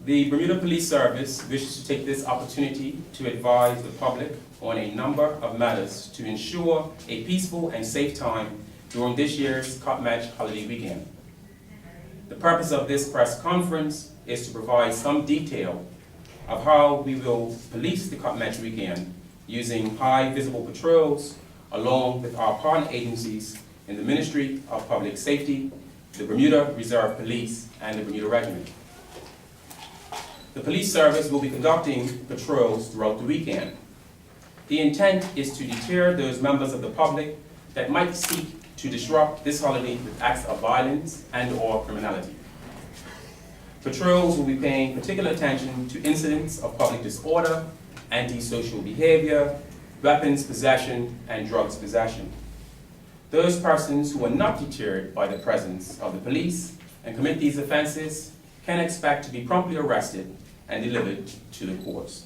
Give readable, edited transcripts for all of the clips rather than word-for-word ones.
The Bermuda Police Service wishes to take this opportunity to advise the public on a number of matters to ensure a peaceful and safe time during this year's Cup Match holiday weekend. The purpose of this press conference is to provide some detail of how we will police the Cup Match weekend using high visible patrols along with our partner agencies in the Ministry of Public Safety, the Bermuda Reserve Police, and the Bermuda Regiment. The police service will be conducting patrols throughout the weekend. The intent is to deter those members of the public that might seek to disrupt this holiday with acts of violence and/or criminality. Patrols will be paying particular attention to incidents of public disorder, antisocial behavior, weapons possession, and drugs possession. Those persons who are not deterred by the presence of the police and commit these offenses can expect to be promptly arrested and delivered to the courts.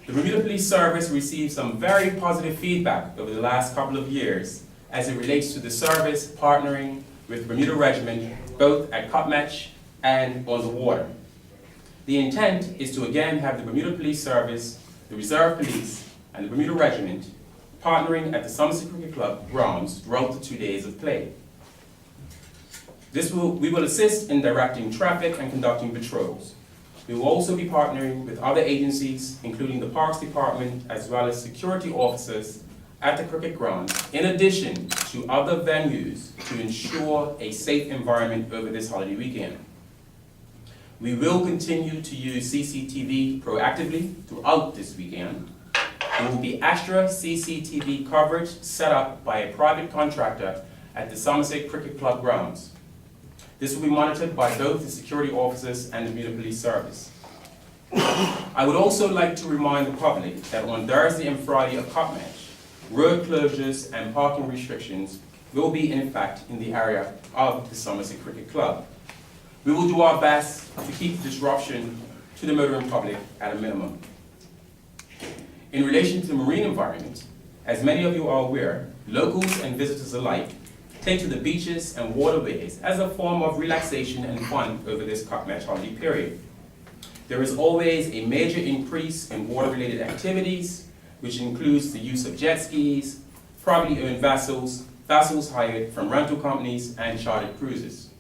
The Bermuda Police Service received some very positive feedback over the last couple of years as it relates to the service partnering with the Bermuda Regiment, both at Cup Match and on the water. The intent is to again have the Bermuda Police Service, the Reserve Police, and the Bermuda Regiment partnering at the Somerset Cricket Club grounds throughout the 2 days of play. We will assist in directing traffic and conducting patrols. We will also be partnering with other agencies, including the Parks Department, as well as security officers at the cricket ground, in addition to other venues to ensure a safe environment over this holiday weekend. We will continue to use CCTV proactively throughout this weekend. There will be extra CCTV coverage set up by a private contractor at the Somerset Cricket Club grounds. This will be monitored by both the security officers and the Bermuda Police Service. I would also like to remind the public that on Thursday and Friday of Cup Match, road closures and parking restrictions will be in effect in the area of the Somerset Cricket Club. We will do our best to keep the disruption to the motoring public at a minimum. In relation to the marine environment, as many of you are aware, locals and visitors alike take to the beaches and waterways as a form of relaxation and fun over this Cup Match holiday period. There is always a major increase in water-related activities, which includes the use of jet skis, privately owned vessels, vessels hired from rental companies, and chartered cruises.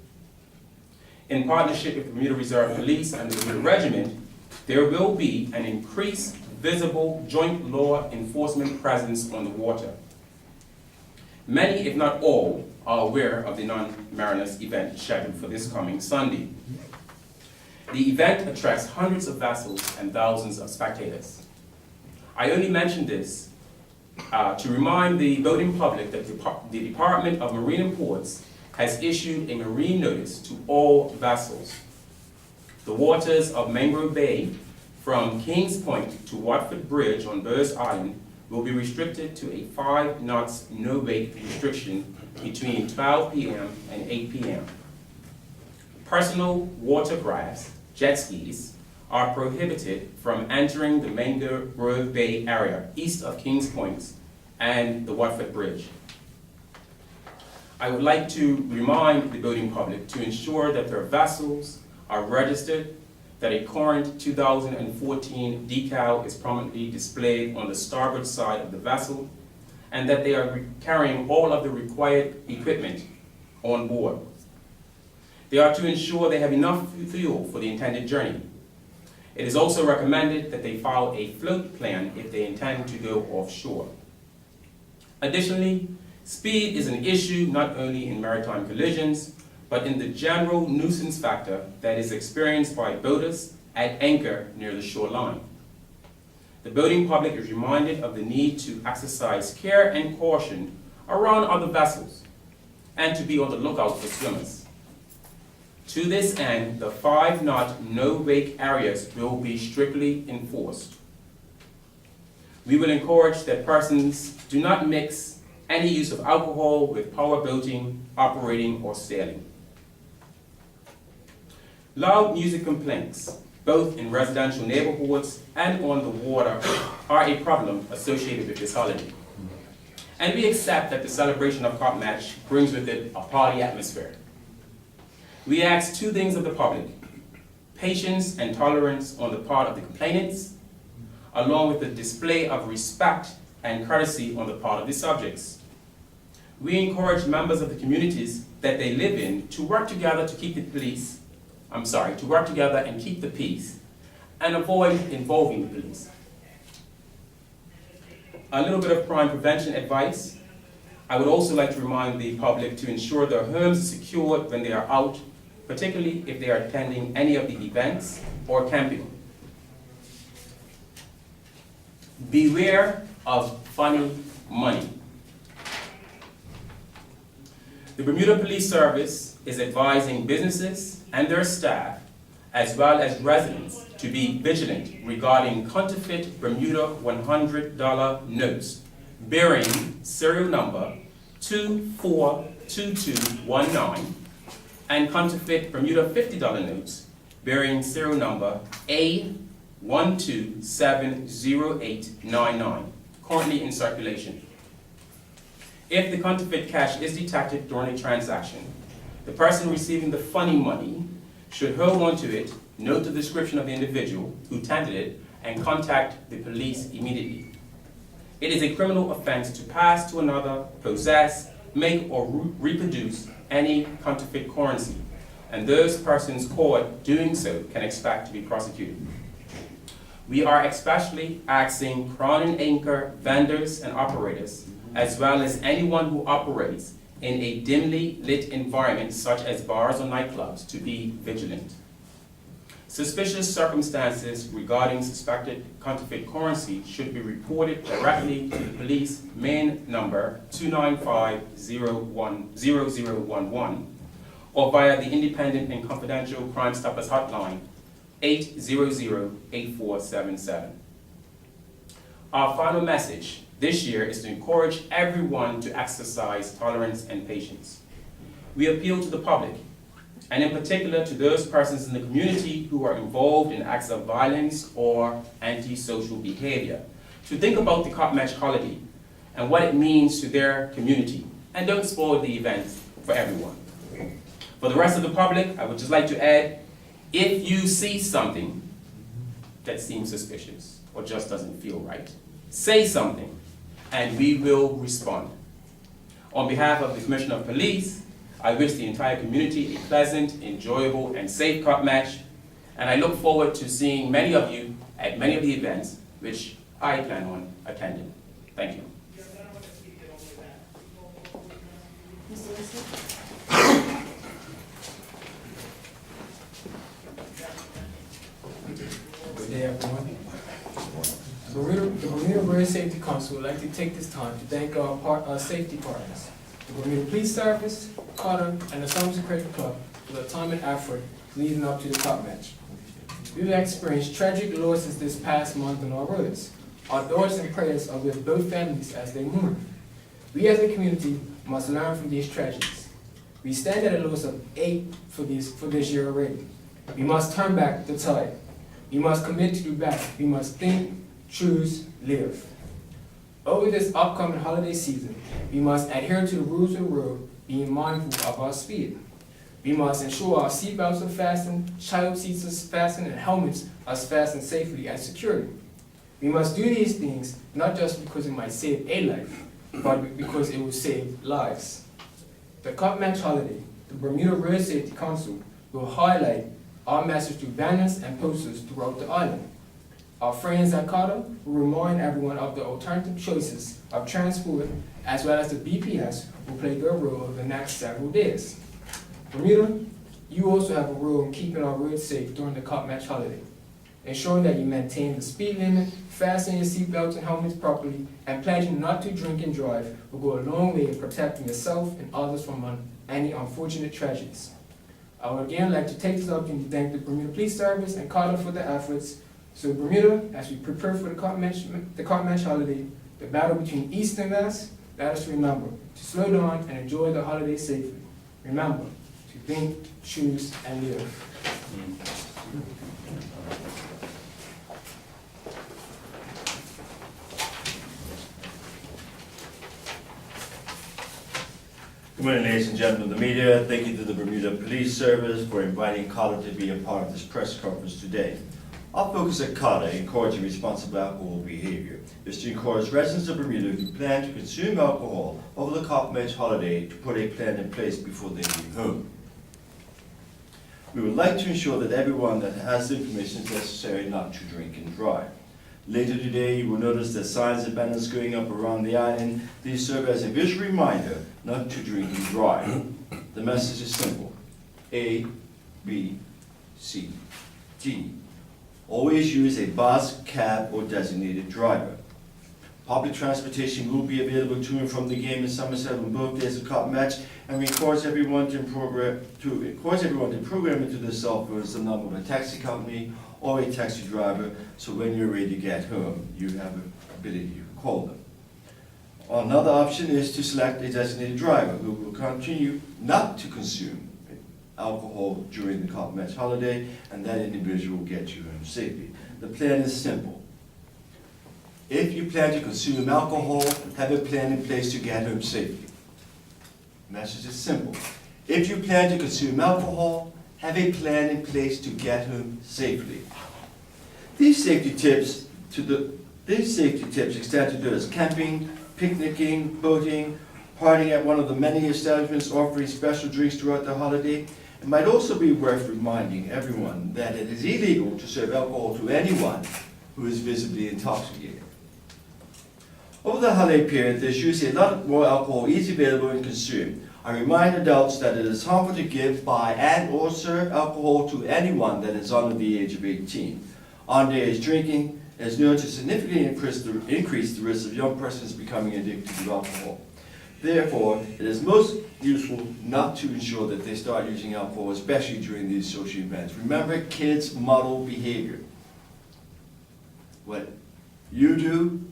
In partnership with the Bermuda Reserve Police and the Bermuda Regiment, there will be an increased visible joint law enforcement presence on the water. Many, if not all, are aware of the non-mariners event scheduled for this coming Sunday. The event attracts hundreds of vessels and thousands of spectators. I only mention this to remind the boating public that the Department of Marine and Ports has issued a marine notice to all vessels. The waters of Mangrove Bay from Kings Point to Watford Bridge on Burrs Island will be restricted to a 5 knots no-wake restriction between 12 p.m. and 8 p.m. Personal watercrafts, jet skis, are prohibited from entering the Mangrove Bay area east of Kings Point and the Watford Bridge. I would like to remind the boating public to ensure that their vessels are registered, that a current 2014 decal is prominently displayed on the starboard side of the vessel, and that they are carrying all of the required equipment on board. They are to ensure they have enough fuel for the intended journey. It is also recommended that they file a float plan if they intend to go offshore. Additionally, speed is an issue not only in maritime collisions, but in the general nuisance factor that is experienced by boaters at anchor near the shoreline. The boating public is reminded of the need to exercise care and caution around other vessels and to be on the lookout for swimmers. To this end, the 5 knot no-wake areas will be strictly enforced. We will encourage that persons do not mix any use of alcohol with power boating, operating, or sailing. Loud music complaints, both in residential neighborhoods and on the water, are a problem associated with this holiday. And we accept that the celebration of Cup Match brings with it a party atmosphere. We ask two things of the public: patience and tolerance on the part of the complainants, along with the display of respect and courtesy on the part of the subjects. We encourage members of the communities that they live in to work together to keep the peace, to work together and keep the peace, and avoid involving the police. A little bit of crime prevention advice. I would also like to remind the public to ensure their homes are secured when they are out, particularly if they are attending any of the events or camping. Beware of funny money. The Bermuda Police Service is advising businesses and their staff, as well as residents, to be vigilant regarding counterfeit Bermuda $100 notes bearing serial number 242219 and counterfeit Bermuda $50 notes bearing serial number A12780899, currently in circulation. If the counterfeit cash is detected during a transaction, the person receiving the funny money should hold on to it, note the description of the individual who tendered it, and contact the police immediately. It is a criminal offense to pass to another, possess, make, or reproduce any counterfeit currency, and those persons caught doing so can expect to be prosecuted. We are especially asking Crown and Anchor vendors and operators, as well as anyone who operates in a dimly lit environment such as bars or nightclubs, to be vigilant. Suspicious circumstances regarding suspected counterfeit currency should be reported directly to the police main number 295-0011 or via the Independent and Confidential Crime Stoppers Hotline 800-8477. Our final message this year is to encourage everyone to exercise tolerance and patience. We appeal to the public, and in particular to those persons in the community who are involved in acts of violence or antisocial behavior, to think about the Cup Match holiday and what it means to their community, and don't spoil the event for everyone. For the rest of the public, I would just like to add, if you see something that seems suspicious or just doesn't feel right, say something, and we will respond. On behalf of the Commissioner of Police, I wish the entire community a pleasant, enjoyable, and safe Cup Match, and I look forward to seeing many of you at many of the events which I plan on attending. Thank you. Good day, everyone. The Bermuda Road Safety Council would like to take this time to thank our safety partners, the Bermuda Police Service, CADA, and the Somerset Cricket Club for their time and effort leading up to the Cup Match. We've experienced tragic losses this past month on our roads. Our thoughts and prayers are with both families as they mourn. We as a community must learn from these tragedies. We stand at a loss of 8 for this year already. We must turn back the tide. We must commit to do better. We must think, choose, live. Over this upcoming holiday season, we must adhere to the rules of the road, being mindful of our speed. We must ensure our seatbelts are fastened, child seats are fastened, and helmets are fastened safely and securely. We must do these things not just because it might save a life, but because it will save lives. The Cup Match holiday, the Bermuda Road Safety Council will highlight our message through banners and posters throughout the island. Our friends at CADA will remind everyone of the alternative choices of transport, as well as the BPS will play their role over the next several days. Bermuda, you also have a role in keeping our roads safe during the Cup Match holiday, ensuring that you maintain the speed limit, fasten your seatbelts and helmets properly, and pledging not to drink and drive will go a long way in protecting yourself and others from any unfortunate tragedies. I would again like to take this opportunity to thank the Bermuda Police Service and CADA for their efforts. So Bermuda, as we prepare for the Cup Match holiday, the battle between East and West, let us remember to slow down and enjoy the holiday safely. Remember to think, choose, and live. Good morning, ladies and gentlemen of the media. Thank you to the Bermuda Police Service for inviting CADA to be a part of this press conference today. Our focus at CADA, encouraging responsible alcohol behavior, is to encourage residents of Bermuda who plan to consume alcohol over the Copmatch holiday to put a plan in place before they leave home. We would like to ensure that everyone that has the information necessary not to drink and drive. Later today, you will notice that signs and banners going up around the island. These serve as a visual reminder not to drink and drive. The message is simple: A, B, C, D. Always use a bus, cab, or designated driver. Public transportation will be available to and from the game in Somerset on both days of Copmatch, and we encourage everyone to program into their cell phones the number of a taxi company or a taxi driver, so when you're ready to get home, you have the ability to call them. Another option is to select a designated driver who will continue not to consume alcohol during the Copmatch holiday, and that individual will get you home safely. The plan is simple. If you plan to consume alcohol, have a plan in place to get home safely. The message is simple. If you plan to consume alcohol, have a plan in place to get home safely. These safety tips extend to those camping, picnicking, boating, partying at one of the many establishments offering special drinks throughout the holiday. It might also be worth reminding everyone that it is illegal to serve alcohol to anyone who is visibly intoxicated. Over the holiday period, there's usually a lot more alcohol easily available and consumed. I remind adults that it is harmful to give, buy, and or serve alcohol to anyone that is under the age of 18. Underage drinking is known to significantly increase the risk of young persons becoming addicted to alcohol. Therefore, it is most useful not to ensure that they start using alcohol, especially during these social events. Remember, kids model behavior. What you do,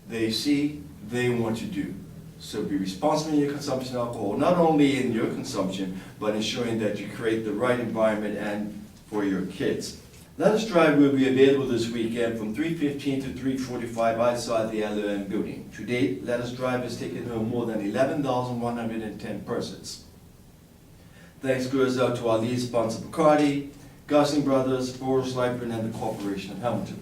they see, they want to do. So be responsible in your consumption of alcohol, not only in your consumption, but ensuring that you create the right environment and for your kids. Let Us Drive will be available this weekend from 3:15 to 3:45 outside the LOM building. To date, Let Us Drive has taken home more than 11,110 persons. Thanks goes out to our lead sponsor Bacardi, Gosling Brothers, Forrest Lightburn, and the Corporation of Hamilton.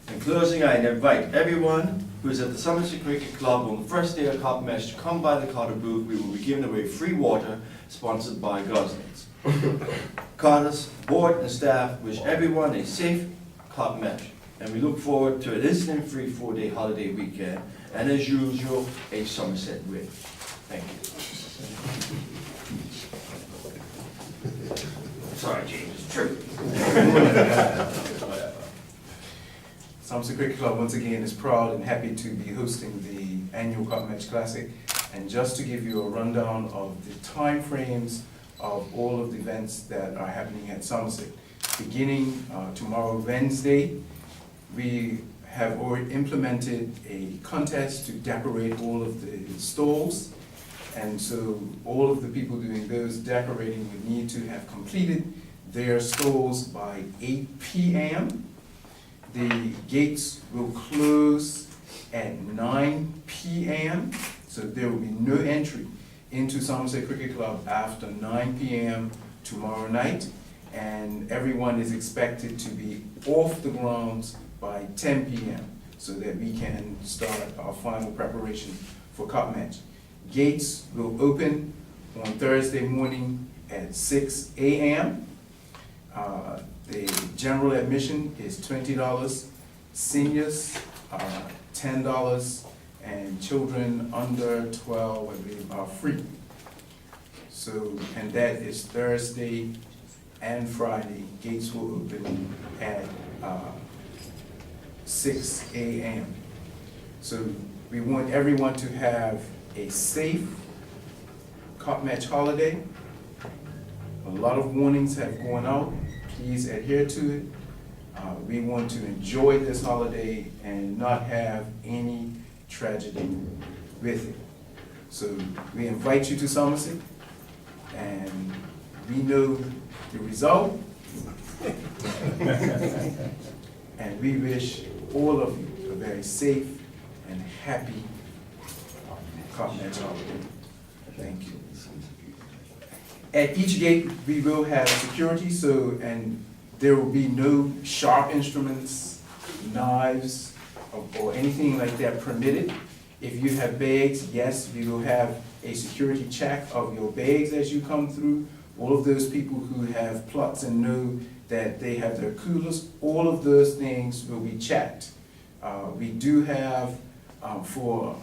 In closing, I invite everyone who is at the Somerset Cricket Club on the first day of Copmatch to come by the CADA booth. We will be giving away free water, sponsored by Goslings. CADA's board and staff wish everyone a safe Copmatch, and we look forward to an incident-free 4-day holiday weekend, and as usual, a Somerset win. Thank you. Sorry, James, it's true. Somerset Cricket Club once again is proud and happy to be hosting the annual Copmatch Classic. And just to give you a rundown of the time frames of all of the events that are happening at Somerset. Beginning tomorrow, Wednesday, we have already implemented a contest to decorate all of the stalls. And so all of the people doing those decorating would need to have completed their stalls by 8 p.m. The gates will close at 9 p.m., so there will be no entry into Somerset Cricket Club after 9 p.m. tomorrow night, and everyone is expected to be off the grounds by 10 p.m. so that we can start our final preparation for Copmatch. Gates will open on Thursday morning at 6 a.m. The general admission is $20, seniors are $10, and children under 12, I believe, are free. So, and that is Thursday and Friday. Gates will open at 6 a.m. So we want everyone to have a safe Copmatch holiday. A lot of warnings have gone out. Please adhere to it. We want to enjoy this holiday and not have any tragedy with it. So we invite you to Somerset, and we know the result. And we wish all of you a very safe and happy Copmatch holiday. Thank you. At each gate, we will have security, and there will be no sharp instruments, knives, or anything like that permitted. If you have bags, yes, we will have a security check of your bags as you come through. All of those people who have plots and know that they have their coolers, all of those things will be checked. We do have, for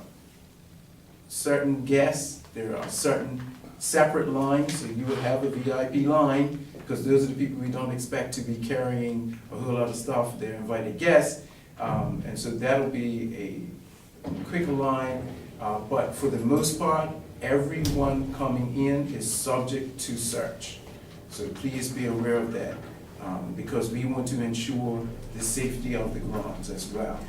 certain guests, there are certain separate lines, so you will have a VIP line, because those are the people we don't expect to be carrying a whole lot of stuff. They're invited guests, and so that'll be a quicker line, but for the most part, everyone coming in is subject to search. So please be aware of that, because we want to ensure the safety of the grounds as well.